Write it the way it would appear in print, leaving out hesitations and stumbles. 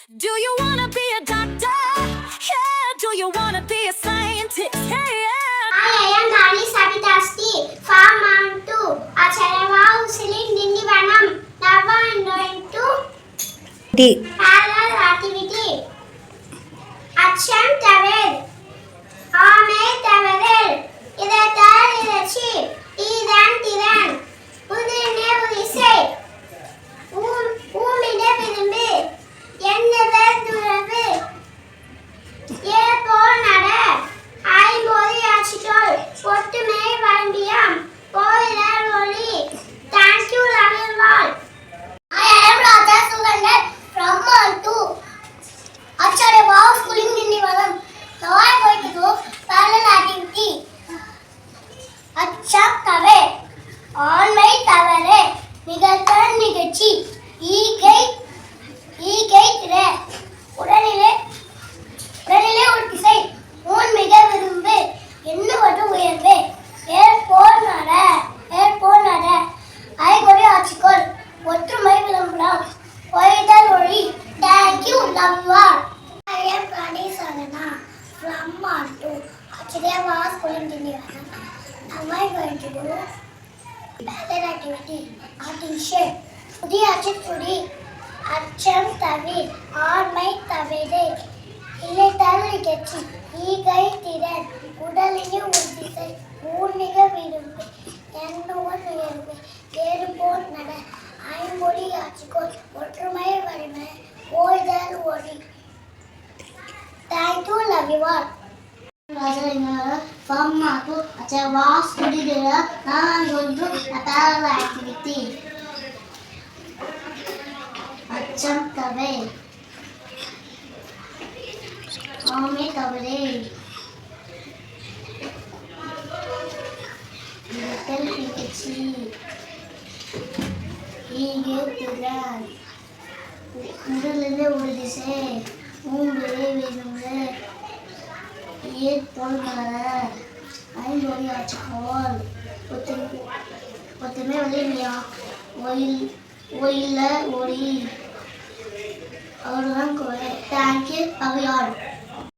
Do you wanna be a doctor? Yeah. Do you wanna be a scientist? Yeah. I am Dani Sabitasti, Farm 2, Acharava Usilin Dindivanam. Now I am going to parallel activity. Acham Tavel, Ame Tavel, Idatar Idachi, Idan Tiran, Udine Udise, Umide Vidimbe, Yennever Durabe, Ye Ponada, I Mori Achitol, Potime Vandiam, Poiler Oli. Thank you, Ravilwal. I am Raja Sugandar from Maltu. Achare wow schooling Dindivalam. Now I am going to do parallel activity. Acham Tave, on my Tavare, Nigatan Nigachi, ஈகை திரை உடலிலே ஒரு திசை ஊன் மிக விரும்பு எண்ணுவது உயர்வு ஏற்போர் நட ஐகொடி ஆட்சிக்கோள் ஒற்றுமை விளம்பரம் ஒய்தல் ஒளி. Thank you, love you all. I am Ganesh Agana from Maltu. Today I was going to Dindivanam. Now I am going to do parallel activity. Attention. புதிய அச்சுச்சுடி அச்சம் தவிர் ஆண்மை தவிர இலைத்தாள் நிகழ்ச்சி ஈகை திறன் உடலினி ஒரு திசை ஊர்மிக விரும்பு எண்ணுவன் உயர்வு ஏறுபோர் நட ஐம்பொடி ஆட்சிக்கோள் ஒற்றுமை வலிமை ஓய்தல் ஒளி. Thank you, love you all. From Maltu, I was studying now I am going to parallel activity. அச்சம் தவை ஆமை தவறே இடத்தில் நிகழ்ச்சி ஈகை திறன் உடலிலே ஒரு திசை மூன்றிலே விரும்பு ஏற்போல் மலர் ஐம்பொடி ஆட்சிக்கோள் ஒத்துமை வலிமையா ஒயில ஒளி. அவ்வளோதான். Thank you, love you all.